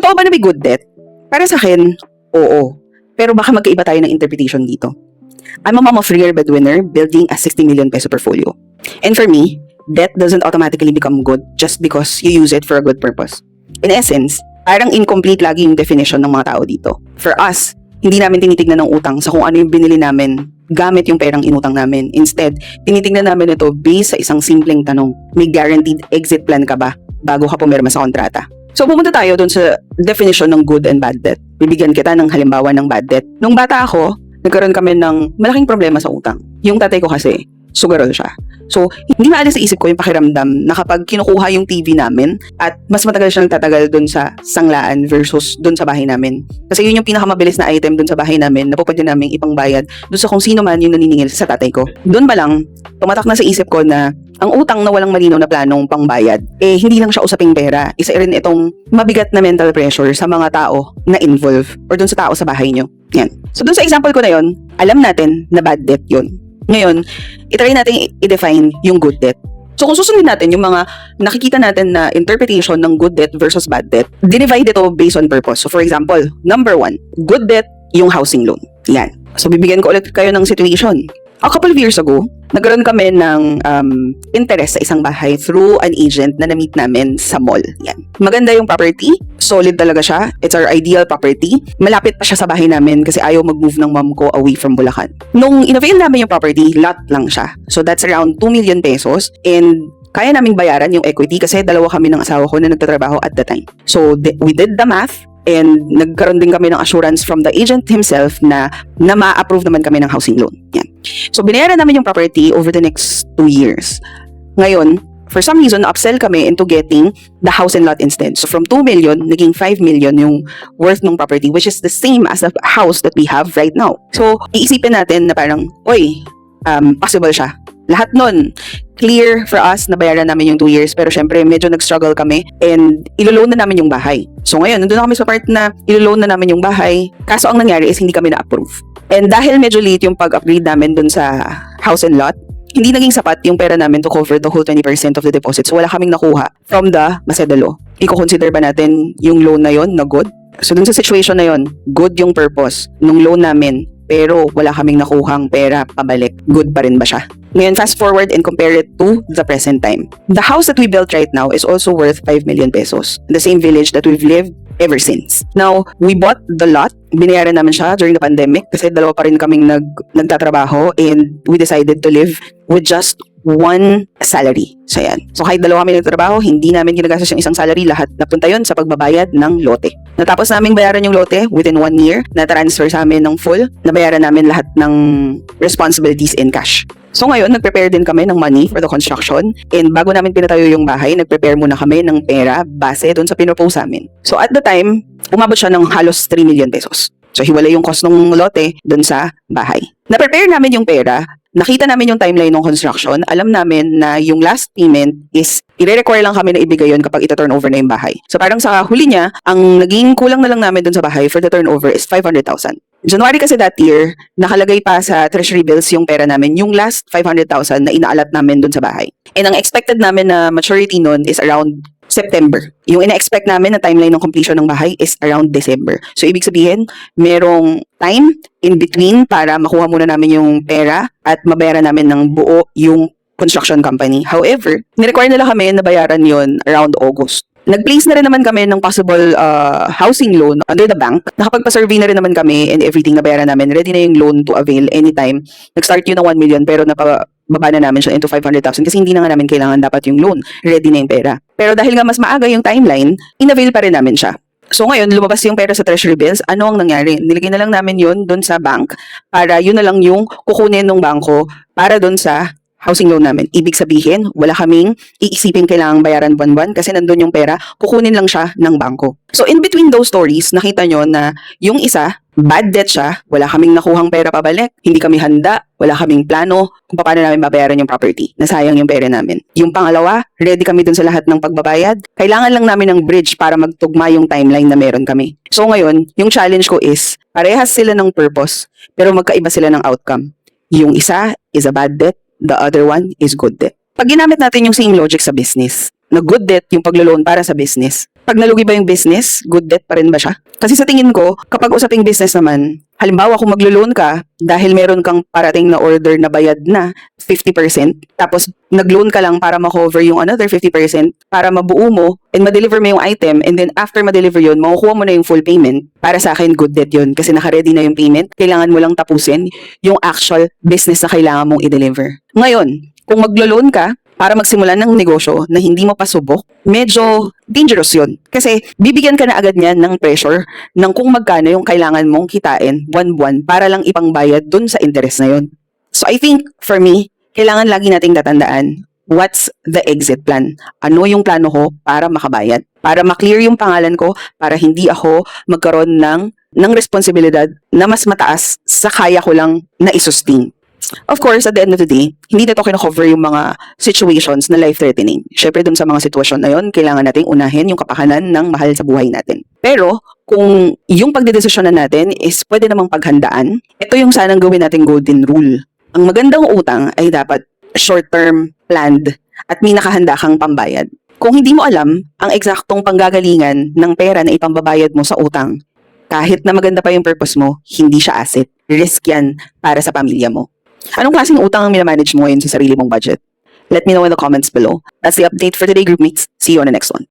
Totoo ba na may good debt? Para sa akin, oo. Pero baka magkaiba tayo ng interpretation dito. I'm a mom of rare breadwinner building a 60 million peso portfolio. And for me, debt doesn't automatically become good just because you use it for a good purpose. In essence, parang incomplete lagi yung definition ng mga tao dito. For us, hindi namin tinitignan ng utang sa kung ano yung binili namin gamit yung perang inutang namin. Instead, tinitignan namin ito based sa isang simpleng tanong. May guaranteed exit plan ka ba bago ka pumirma sa kontrata? So pumunta tayo dun sa definition ng good and bad debt. Bibigyan kita ng halimbawa ng bad debt. Nung bata ako, nagkaroon kami ng malaking problema sa utang. Yung tatay ko kasi, sugarol siya. So, hindi maalis sa isip ko yung pakiramdam na kapag kinukuha yung TV namin at mas matagal siyang tatagal dun sa sanglaan versus dun sa bahay namin. Kasi yun yung pinakamabilis na item dun sa bahay namin na pwede namin ipangbayad dun sa kung sino man yung naniningil sa tatay ko. Dun ba lang, tumatak na sa isip ko na ang utang na walang malinaw na planong pangbayad, hindi lang siya usaping pera. Isa rin itong mabigat na mental pressure sa mga tao na involve or dun sa tao sa bahay nyo. Yan. So dun sa example ko na yun, alam natin na bad debt yun. Ngayon, itry natin i-define yung good debt. So kung susundin natin yung mga nakikita natin na interpretation ng good debt versus bad debt, dinivide ito based on purpose. So for example, number 1, good debt yung housing loan. Yan. So bibigyan ko ulit kayo ng situation. A couple of years ago, nagkaroon kami ng interest sa isang bahay through an agent na na-meet namin sa mall. Yan. Maganda yung property. Solid talaga siya. It's our ideal property. Malapit pa siya sa bahay namin kasi ayaw mag-move ng mom ko away from Bulacan. Nung in-avail namin yung property, lot lang siya. So that's around 2 million pesos and kaya naming bayaran yung equity kasi dalawa kami ng asawa ko na nagtatrabaho at the time. So we did the math. And nagkaroon din kami ng assurance from the agent himself na ma-approve naman kami ng housing loan. Yan. So, binayaran namin yung property over the next 2 years. Ngayon, for some reason, upsell kami into getting the house and lot instead. So, from 2 million, naging 5 million yung worth ng property, which is the same as the house that we have right now. So, iisipin natin na parang, possible siya. Lahat nun, clear for us na bayaran namin yung 2 years pero syempre medyo nag-struggle kami and ilo-loan na namin yung bahay. So ngayon, nandun na kami sa part na ilo-loan na namin yung bahay kaso ang nangyari is hindi kami na-approve. And dahil medyo late yung pag-upgrade namin dun sa house and lot, hindi naging sapat yung pera namin to cover the whole 20% of the deposit. So wala kaming nakuha from the Macedalo. Iko-consider ba natin yung loan na yon na good? So dun sa situation na yon, good yung purpose nung loan namin pero wala kaming nakuhang pera pabalik. Good pa rin ba siya? Ngayon, fast forward and compare it to the present time. The house that we built right now is also worth 5 million pesos. The same village that we've lived ever since. Now, we bought the lot. Binayaran namin siya during the pandemic kasi dalawa pa rin kaming nagtatrabaho and we decided to live with just 1 salary. So, yan. So, kahit dalawa kami nagtatrabaho, hindi namin ginagastos yung isang salary. Lahat napunta yun sa pagbabayad ng lote. Natapos namin bayaran yung lote within 1 year. Na-transfer sa amin ng full. Nabayaran namin lahat ng responsibilities in cash. So, ngayon, nag-prepare din kami ng money for the construction. And bago namin pinatayo yung bahay, nag-prepare muna kami ng pera base doon sa pinropose namin. So, at the time, umabot siya ng halos 3 million pesos. So, hiwalay yung cost ng lote doon sa bahay. Na-prepare namin yung pera. Nakita namin yung timeline ng construction. Alam namin na yung last payment is i-require lang kami na ibigay yun kapag ita-turn over na yung bahay. So parang sa huli niya, ang naging kulang na lang namin dun sa bahay for the turnover is 500,000. January kasi that year, nakalagay pa sa treasury bills yung pera namin, yung last 500,000 na inaalat namin dun sa bahay. And ang expected namin na maturity nun is around September. Yung ina-expect namin na timeline ng completion ng bahay is around December. So, ibig sabihin, merong time in between para makuha muna namin yung pera at mabayaran namin ng buo yung construction company. However, nirequire nila kami na bayaran yon around August. Nag-place na rin naman kami ng possible housing loan under the bank. Nakapagpa-survey na rin naman kami and everything na bayaran namin. Ready na yung loan to avail anytime. Nag-start yun ng 1 million pero baba na namin siya into 500,000 kasi hindi na nga namin kailangan dapat yung loan. Ready na yung pera. Pero dahil nga mas maaga yung timeline, in-avail pa rin namin siya. So ngayon, lumabas yung pera sa treasury bills. Ano ang nangyari? Nilagay na lang namin yun doon sa bank para yun na lang yung kukunin ng bangko para doon sa housing loan namin. Ibig sabihin, wala kaming iisipin kailangang bayaran buwan-buwan kasi nandun yung pera, kukunin lang siya ng bangko. So in between those stories, nakita nyo na yung isa, bad debt siya, wala kaming nakuhang pera pabalik, hindi kami handa, wala kaming plano kung paano namin babayaran yung property. Nasayang yung pera namin. Yung pangalawa, ready kami dun sa lahat ng pagbabayad. Kailangan lang namin ng bridge para magtugma yung timeline na meron kami. So ngayon, yung challenge ko is, parehas sila ng purpose, pero magkaiba sila ng outcome. Yung isa is a bad debt, the other one is good debt. Pag ginamit natin yung same logic sa business, na good debt yung paglo-loan para sa business. Pag nalugi ba yung business, good debt pa rin ba siya? Kasi sa tingin ko, kapag usaping business naman, halimbawa kung maglo-loan ka dahil meron kang parating na order na bayad na 50%, tapos nag-loan ka lang para ma-cover yung another 50% para mabuo mo and ma-deliver mo yung item, and then after ma-deliver yun, makukuha mo na yung full payment. Para sa akin, good debt yun kasi naka-ready na yung payment. Kailangan mo lang tapusin yung actual business na kailangan mong i-deliver. Ngayon, kung maglo-loan ka para magsimula ng negosyo na hindi mo pa subok, medyo dangerous yun. Kasi bibigyan ka na agad niyan ng pressure ng kung magkano yung kailangan mong kitain buwan-buwan para lang ipangbayad dun sa interest na yun. So I think, for me, kailangan lagi nating tatandaan, what's the exit plan? Ano yung plano ko para makabayad? Para maklear yung pangalan ko, para hindi ako magkaroon ng responsibilidad na mas mataas sa kaya ko lang na isustain. Of course, at the end of the day, hindi nito kino-cover yung mga situations na life-threatening. Syempre, dun sa mga sitwasyon na yun, kailangan nating unahin yung kapakanan ng mahal sa buhay natin. Pero, kung yung pagdedesisyonan natin is pwede namang paghandaan, ito yung sanang gawin nating golden rule. Ang magandang utang ay dapat short-term, planned, at may nakahanda kang pambayad. Kung hindi mo alam ang eksaktong panggagalingan ng pera na ipambabayad mo sa utang, kahit na maganda pa yung purpose mo, hindi siya asset. Risk yan para sa pamilya mo. Anong klaseng utang ang minamanage mo ngayon sa sarili mong budget? Let me know in the comments below. That's the update for today, group mates. See you on the next one.